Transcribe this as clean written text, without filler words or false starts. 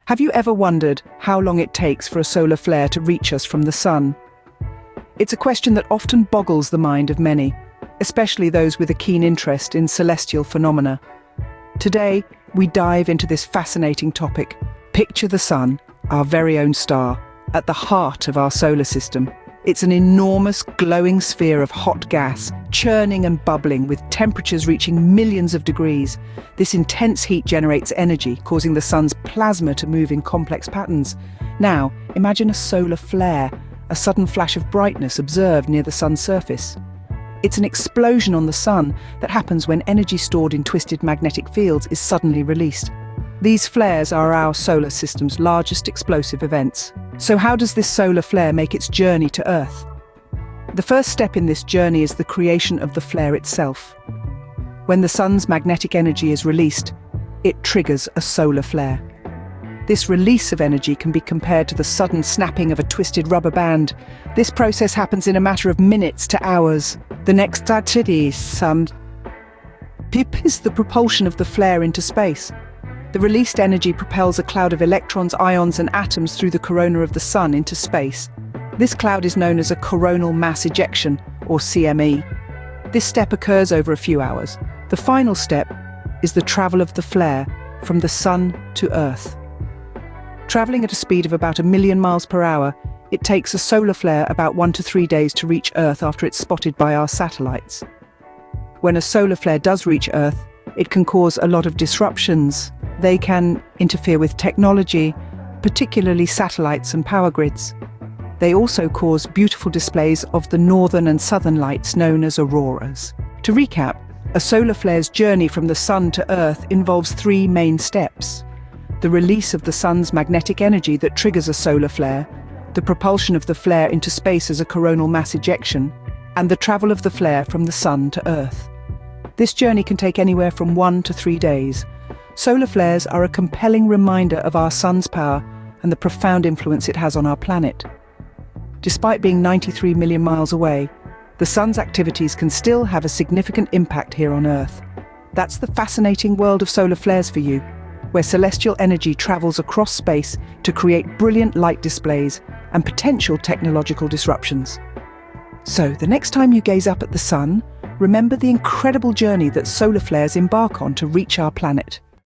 Have you ever wondered how long it takes for a solar flare to reach us from the sun? It's a question that often boggles the mind of many, especially those with a keen interest in celestial phenomena. Today, we dive into this fascinating topic. Picture the sun, our very own star, at the heart of our solar system. It's an enormous, glowing sphere of hot gas, churning and bubbling with temperatures reaching millions of degrees. This intense heat generates energy, causing the sun's plasma to move in complex patterns. Now, imagine a solar flare, a sudden flash of brightness observed near the sun's surface. It's an explosion on the sun that happens when energy stored in twisted magnetic fields is suddenly released. These flares are our solar system's largest explosive events. So how does this solar flare make its journey to Earth? The first step in this journey is the creation of the flare itself. When the sun's magnetic energy is released, it triggers a solar flare. This release of energy can be compared to the sudden snapping of a twisted rubber band. This process happens in a matter of minutes to hours. The next step is the propulsion of the flare into space. The released energy propels a cloud of electrons, ions and atoms through the corona of the sun into space. This cloud is known as a coronal mass ejection, or CME. This step occurs over a few hours. The final step is the travel of the flare from the sun to Earth. Traveling at a speed of about 1,000,000 miles per hour, it takes a solar flare about 1 to 3 days to reach Earth after it's spotted by our satellites. When a solar flare does reach Earth, it can cause a lot of disruptions. They can interfere with technology, particularly satellites and power grids. They also cause beautiful displays of the northern and southern lights known as auroras. To recap, a solar flare's journey from the sun to Earth involves 3 main steps: the release of the sun's magnetic energy that triggers a solar flare, the propulsion of the flare into space as a coronal mass ejection, and the travel of the flare from the sun to Earth. This journey can take anywhere from 1 to 3 days. Solar flares are a compelling reminder of our sun's power and the profound influence it has on our planet. Despite being 93 million miles away, the sun's activities can still have a significant impact here on Earth. That's the fascinating world of solar flares for you, where celestial energy travels across space to create brilliant light displays and potential technological disruptions. So, the next time you gaze up at the sun, remember the incredible journey that solar flares embark on to reach our planet.